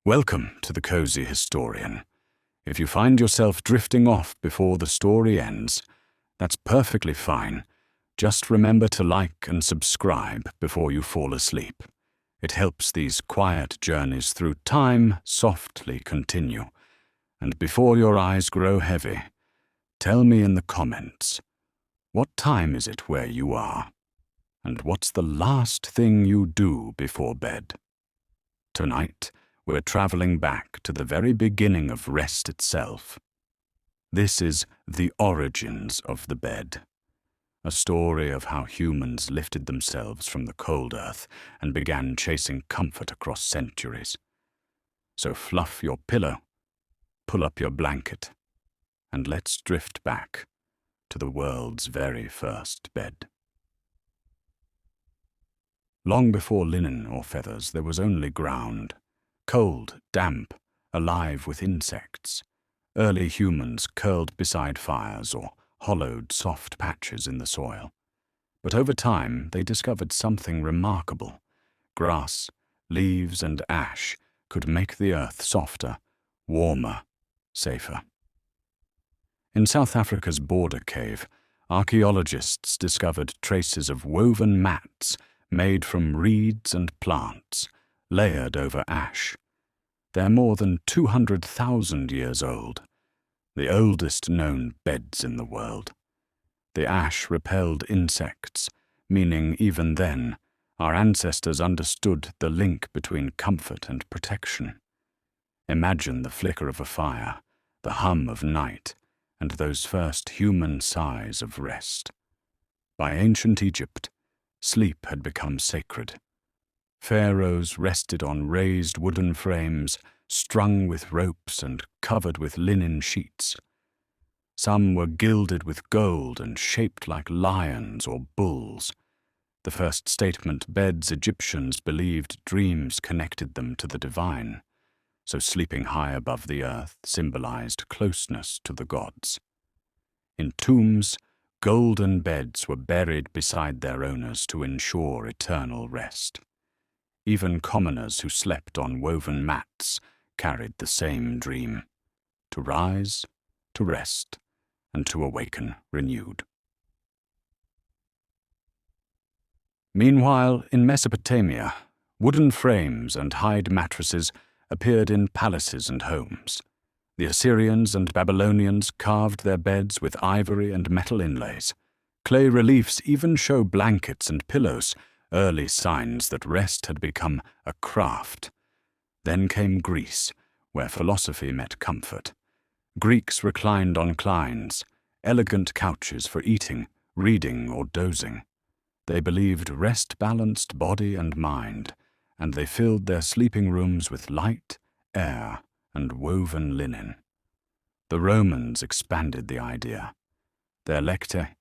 Welcome to the Cozy Historian. If you find yourself drifting off before the story ends, that's perfectly fine. Just remember to like and subscribe before you fall asleep. It helps these quiet journeys through time softly continue. And before your eyes grow heavy, tell me in the comments, what time is it where you are? And what's the last thing you do before bed? Tonight, we're traveling back to the very beginning of rest itself. This is The Origins of the Bed, a story of how humans lifted themselves from the cold earth and began chasing comfort across centuries. So fluff your pillow, pull up your blanket, and let's drift back to the world's very first bed. Long before linen or feathers, there was only ground. Cold, damp, alive with insects. Early humans curled beside fires or hollowed soft patches in the soil. But over time, they discovered something remarkable. Grass, leaves, and ash could make the earth softer, warmer, safer. In South Africa's border cave, archaeologists discovered traces of woven mats made from reeds and plants, layered over ash. They're more than 200,000 years old, the oldest known beds in the world. The ash repelled insects, meaning even then, our ancestors understood the link between comfort and protection. Imagine the flicker of a fire, the hum of night, and those first human sighs of rest. By ancient Egypt, sleep had become sacred. Pharaohs rested on raised wooden frames, strung with ropes and covered with linen sheets. Some were gilded with gold and shaped like lions or bulls. The first statement beds Egyptians believed dreams connected them to the divine, so sleeping high above the earth symbolized closeness to the gods. In tombs, golden beds were buried beside their owners to ensure eternal rest. Even commoners who slept on woven mats carried the same dream: to rise, to rest, and to awaken renewed. Meanwhile, in Mesopotamia, wooden frames and hide mattresses appeared in palaces and homes. The Assyrians and Babylonians carved their beds with ivory and metal inlays. Clay reliefs even show blankets and pillows, early signs that rest had become a craft. Then came Greece, where philosophy met comfort. Greeks reclined on clines, elegant couches for eating, reading, or dozing. They believed rest balanced body and mind, and they filled their sleeping rooms with light, air, and woven linen. The Romans expanded the idea. Their lectae,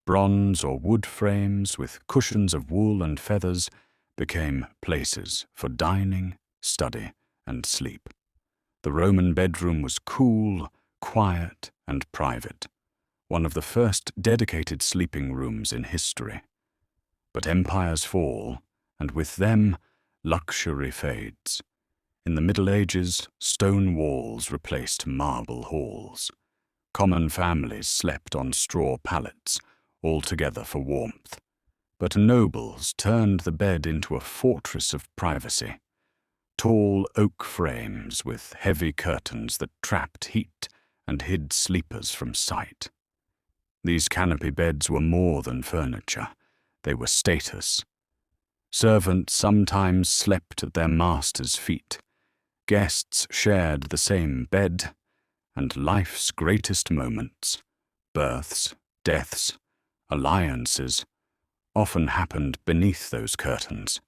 bronze or wood frames with cushions of wool and feathers, became places for dining, study, and sleep. The Roman bedroom was cool, quiet, and private, one of the first dedicated sleeping rooms in history. But empires fall, and with them, luxury fades. In the Middle Ages, stone walls replaced marble halls. Common families slept on straw pallets, all together for warmth. But nobles turned the bed into a fortress of privacy. Tall oak frames with heavy curtains that trapped heat and hid sleepers from sight. These canopy beds were more than furniture. They were status. Servants sometimes slept at their master's feet. Guests shared the same bed, and life's greatest moments, births, deaths, alliances, often happened beneath those curtains.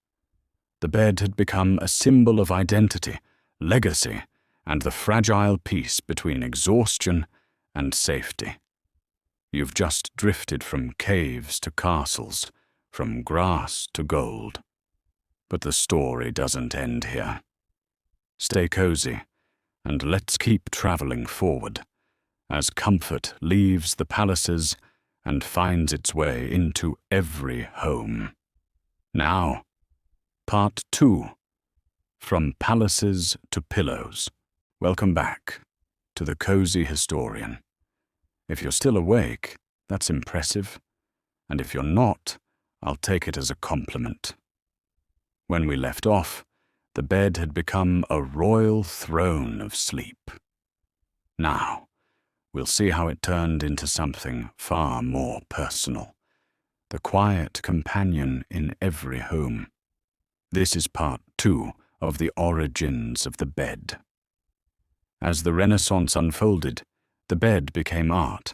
The bed had become a symbol of identity, legacy, and the fragile peace between exhaustion and safety. You've just drifted from caves to castles, from grass to gold. But the story doesn't end here. Stay cozy, and let's keep traveling forward, as comfort leaves the palaces and finds its way into every home. Now, Part 2. From palaces to pillows. Welcome back to the Cozy Historian. If you're still awake, that's impressive, and if you're not, I'll take it as a compliment. When we left off, the bed had become a royal throne of sleep. Now, we'll see how it turned into something far more personal, the quiet companion in every home. This is part 2 of the origins of the bed. As the Renaissance unfolded, the bed became art.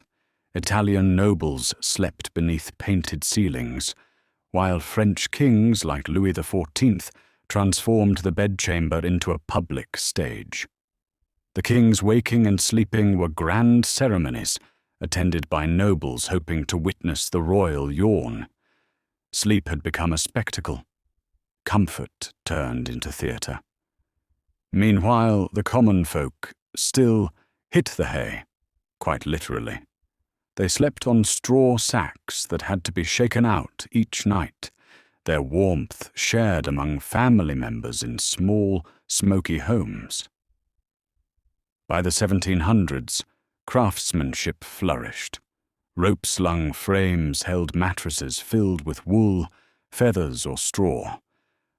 Italian nobles slept beneath painted ceilings, while French kings like Louis XIV transformed the bedchamber into a public stage. The king's waking and sleeping were grand ceremonies, attended by nobles hoping to witness the royal yawn. Sleep had become a spectacle. Comfort turned into theatre. Meanwhile, the common folk still hit the hay, quite literally. They slept on straw sacks that had to be shaken out each night, their warmth shared among family members in small, smoky homes. By the 1700s, craftsmanship flourished. Rope-slung frames held mattresses filled with wool, feathers, or straw.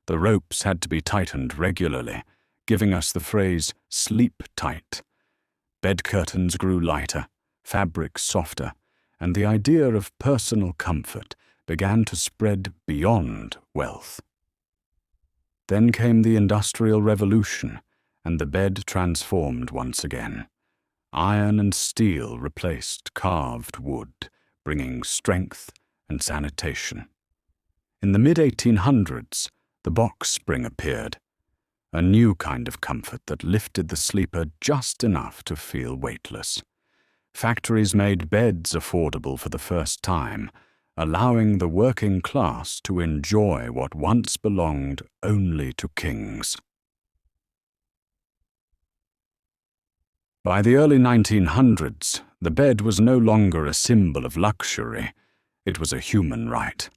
The ropes had to be tightened regularly, giving us the phrase "sleep tight." Bed curtains grew lighter, fabrics softer, and the idea of personal comfort began to spread beyond wealth. Then came the Industrial Revolution, and the bed transformed once again. Iron and steel replaced carved wood, bringing strength and sanitation. In the mid-1800s, the box spring appeared, a new kind of comfort that lifted the sleeper just enough to feel weightless. Factories made beds affordable for the first time, allowing the working class to enjoy what once belonged only to kings. By the early 1900s, the bed was no longer a symbol of luxury. It was a human right.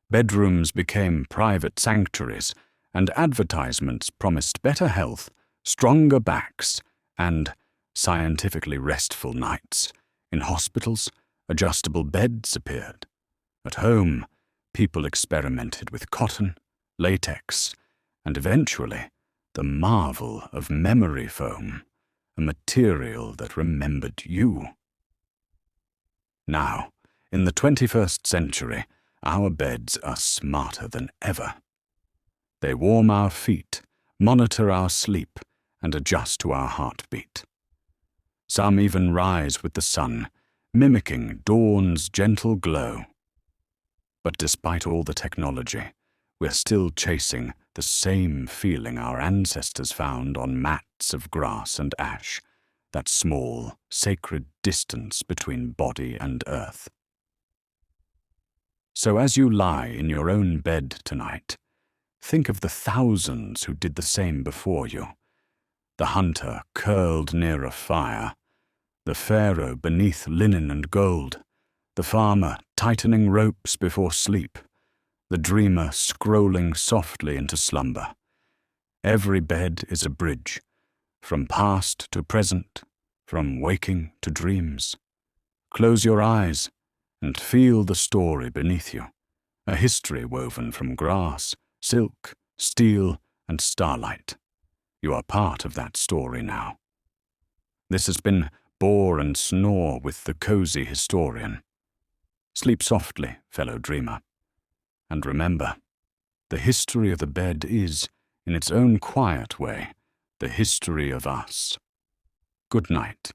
Bedrooms became private sanctuaries, and advertisements promised better health, stronger backs, and scientifically restful nights. In hospitals, adjustable beds appeared. At home, people experimented with cotton, latex, and eventually the marvel of memory foam, a material that remembered you. Now, in the 21st century, our beds are smarter than ever. They warm our feet, monitor our sleep, and adjust to our heartbeat. Some even rise with the sun, mimicking dawn's gentle glow. But despite all the technology, we're still chasing the same feeling our ancestors found on mats of grass and ash, that small, sacred distance between body and earth. So as you lie in your own bed tonight, think of the thousands who did the same before you. The hunter curled near a fire, the pharaoh beneath linen and gold, the farmer tightening ropes before sleep, the dreamer scrolling softly into slumber. Every bed is a bridge, from past to present, from waking to dreams. Close your eyes and feel the story beneath you, a history woven from grass, silk, steel, and starlight. You are part of that story now. This has been Bore and Snore with the Cozy Historian. Sleep softly, fellow dreamer. And remember, the history of the bed is, in its own quiet way, the history of us. Good night.